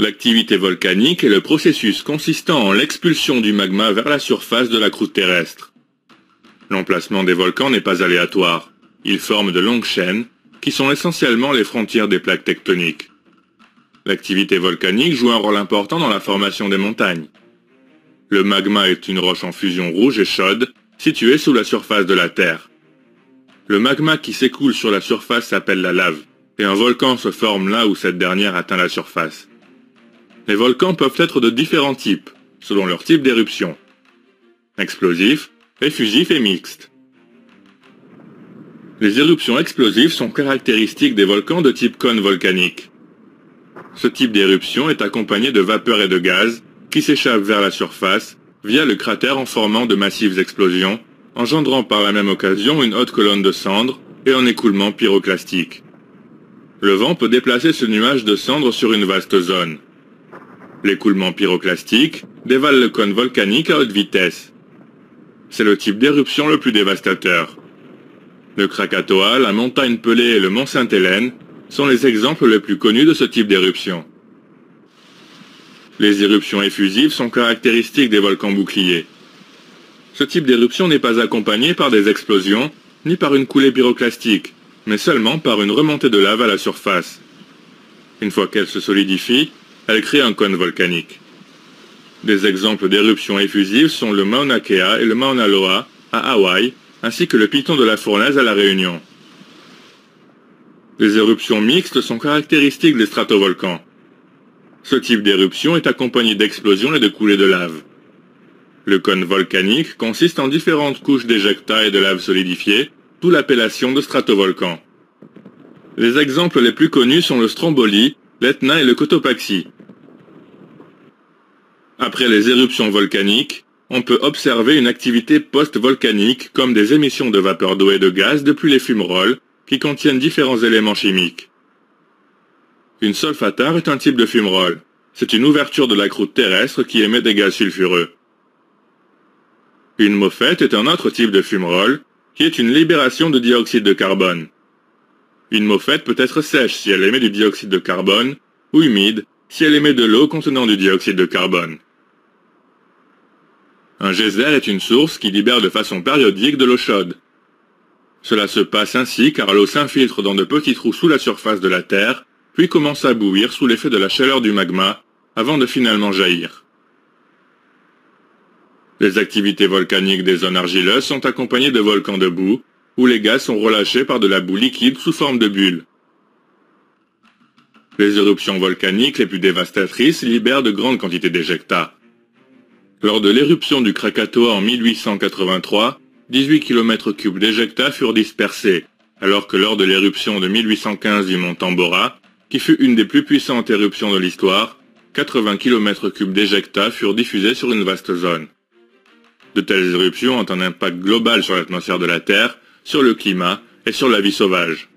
L'activité volcanique est le processus consistant en l'expulsion du magma vers la surface de la croûte terrestre. L'emplacement des volcans n'est pas aléatoire. Ils forment de longues chaînes, qui sont essentiellement les frontières des plaques tectoniques. L'activité volcanique joue un rôle important dans la formation des montagnes. Le magma est une roche en fusion rouge et chaude, située sous la surface de la Terre. Le magma qui s'écoule sur la surface s'appelle la lave, et un volcan se forme là où cette dernière atteint la surface. Les volcans peuvent être de différents types, selon leur type d'éruption. Explosifs, effusifs et mixtes. Les éruptions explosives sont caractéristiques des volcans de type cône volcanique. Ce type d'éruption est accompagné de vapeur et de gaz qui s'échappent vers la surface via le cratère en formant de massives explosions, engendrant par la même occasion une haute colonne de cendres et un écoulement pyroclastique. Le vent peut déplacer ce nuage de cendres sur une vaste zone. L'écoulement pyroclastique dévale le cône volcanique à haute vitesse. C'est le type d'éruption le plus dévastateur. Le Krakatoa, la montagne Pelée et le mont Sainte-Hélène sont les exemples les plus connus de ce type d'éruption. Les éruptions effusives sont caractéristiques des volcans boucliers. Ce type d'éruption n'est pas accompagné par des explosions, ni par une coulée pyroclastique, mais seulement par une remontée de lave à la surface. Une fois qu'elle se solidifie, elle crée un cône volcanique. Des exemples d'éruptions effusives sont le Mauna Kea et le Mauna Loa à Hawaï, ainsi que le Piton de la Fournaise à La Réunion. Les éruptions mixtes sont caractéristiques des stratovolcans. Ce type d'éruption est accompagné d'explosions et de coulées de lave. Le cône volcanique consiste en différentes couches d'éjecta et de lave solidifiée, d'où l'appellation de stratovolcan. Les exemples les plus connus sont le Stromboli, l'Etna et le Cotopaxi. Après les éruptions volcaniques, on peut observer une activité post-volcanique comme des émissions de vapeur d'eau et de gaz depuis les fumerolles qui contiennent différents éléments chimiques. Une solfatare est un type de fumerole. C'est une ouverture de la croûte terrestre qui émet des gaz sulfureux. Une moffette est un autre type de fumerole qui est une libération de dioxyde de carbone. Une moffette peut être sèche si elle émet du dioxyde de carbone ou humide si elle émet de l'eau contenant du dioxyde de carbone. Un geyser est une source qui libère de façon périodique de l'eau chaude. Cela se passe ainsi car l'eau s'infiltre dans de petits trous sous la surface de la Terre, puis commence à bouillir sous l'effet de la chaleur du magma, avant de finalement jaillir. Les activités volcaniques des zones argileuses sont accompagnées de volcans de boue, où les gaz sont relâchés par de la boue liquide sous forme de bulles. Les éruptions volcaniques les plus dévastatrices libèrent de grandes quantités d'éjecta. Lors de l'éruption du Krakatoa en 1883, 18 km3 d'éjecta furent dispersés, alors que lors de l'éruption de 1815 du mont Tambora, qui fut une des plus puissantes éruptions de l'histoire, 80 km3 d'éjecta furent diffusés sur une vaste zone. De telles éruptions ont un impact global sur l'atmosphère de la Terre, sur le climat et sur la vie sauvage.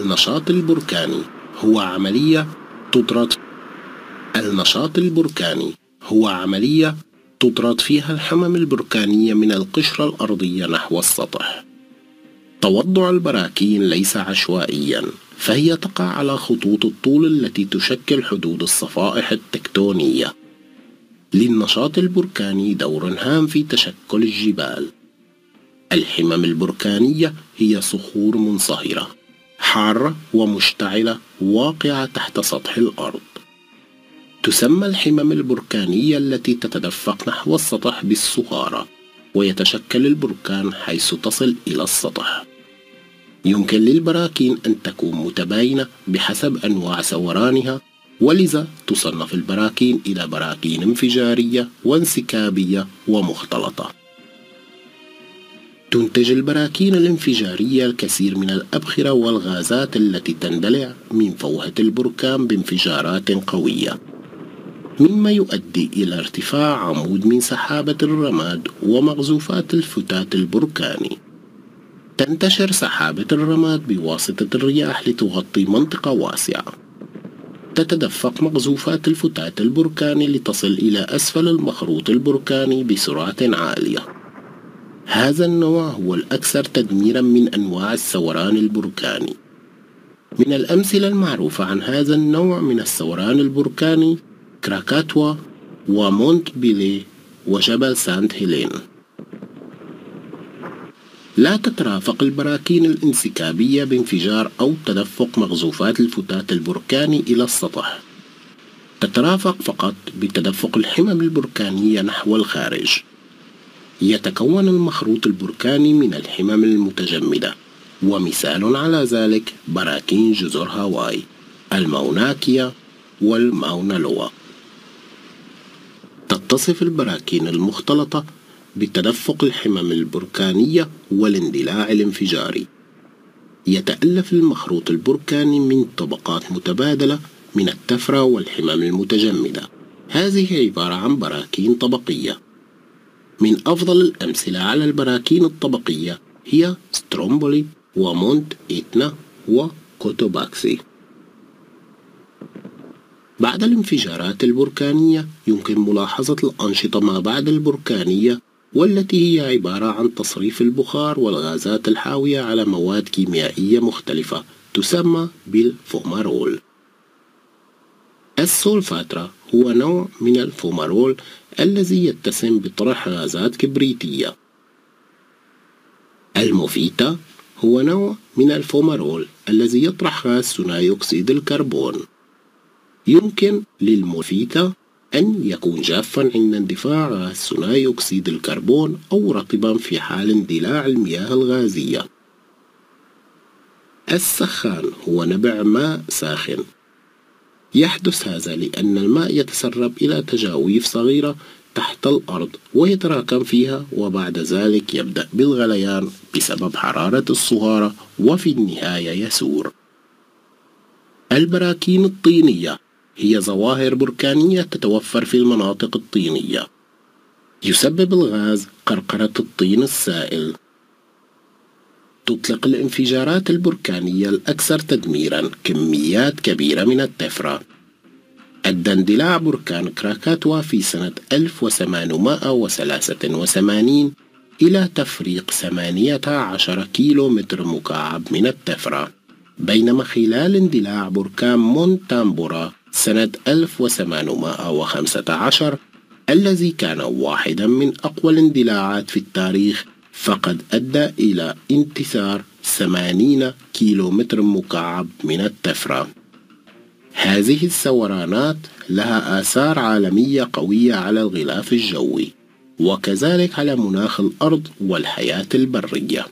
النشاط البركاني هو عملية تطرد فيها الحمم البركانية من القشرة الأرضية نحو السطح. توضع البراكين ليس عشوائيا، فهي تقع على خطوط الطول التي تشكل حدود الصفائح التكتونية. للنشاط البركاني دور هام في تشكل الجبال. الحمم البركانية هي صخور منصهرة حارة ومشتعلة واقعة تحت سطح الأرض. تسمى الحمم البركانية التي تتدفق نحو السطح بالصهارة، ويتشكل البركان حيث تصل إلى السطح. يمكن للبراكين أن تكون متباينة بحسب أنواع سورانها، ولذا تصنف البراكين إلى براكين انفجارية وانسكابية ومختلطة. تنتج البراكين الانفجارية الكثير من الأبخرة والغازات التي تندلع من فوهة البركان بانفجارات قوية، مما يؤدي إلى ارتفاع عمود من سحابة الرماد ومقذوفات الفتات البركاني. تنتشر سحابة الرماد بواسطة الرياح لتغطي منطقة واسعة. تتدفق مقذوفات الفتات البركاني لتصل إلى أسفل المخروط البركاني بسرعة عالية. هذا النوع هو الأكثر تدميرا من أنواع الثوران البركاني. من الأمثلة المعروفة عن هذا النوع من الثوران البركاني كراكاتوا ومونت بيلي وجبل سانت هيلين. لا تترافق البراكين الانسكابية بانفجار أو تدفق مقذوفات الفتات البركاني إلى السطح. تترافق فقط بتدفق الحمم البركانية نحو الخارج. يتكون المخروط البركاني من الحمم المتجمدة، ومثال على ذلك براكين جزر هاواي، الماونا-كيا والماونا-لوا. تتصف البراكين المختلطة بتدفق الحمم البركانية والاندلاع الانفجاري. يتألف المخروط البركاني من طبقات متبادلة من التفرة والحمم المتجمدة. هذه عبارة عن براكين طبقية. من أفضل الأمثلة على البراكين الطبقية هي سترومبولي ومونت إتنا وكوتوباكسي. بعد الانفجارات البركانية يمكن ملاحظة الأنشطة ما بعد البركانية، والتي هي عبارة عن تصريف البخار والغازات الحاوية على مواد كيميائية مختلفة تسمى بالفومارول. السولفاترا هو نوع من الفومارول الذي يتسم بطرح غازات كبريتية. الموفيتا هو نوع من الفومارول الذي يطرح غاز ثاني أكسيد الكربون. يمكن للموفيتا أن يكون جافا عند اندفاع غاز ثاني أكسيد الكربون أو رطبا في حال اندلاع المياه الغازية. السخان هو نبع ماء ساخن. يحدث هذا لأن الماء يتسرب إلى تجاويف صغيرة تحت الأرض ويتراكم فيها، وبعد ذلك يبدأ بالغليان بسبب حرارة الصهارة، وفي النهاية يسور. البراكين الطينية هي ظواهر بركانية تتوفر في المناطق الطينية. يسبب الغاز قرقرة الطين السائل. تطلق الانفجارات البركانية الأكثر تدميرا كميات كبيرة من التفرة. أدى اندلاع بركان كراكاتوا في سنة 1883 إلى تفريق 18 كيلو متر مكعب من التفرة، بينما خلال اندلاع بركان مونتامبورا سنة 1815 الذي كان واحدا من أقوى الاندلاعات في التاريخ، فقد أدى إلى انتثار 80 كيلو متر مكعب من التفرة. هذه الثورانات لها آثار عالمية قوية على الغلاف الجوي، وكذلك على مناخ الأرض والحياة البرية.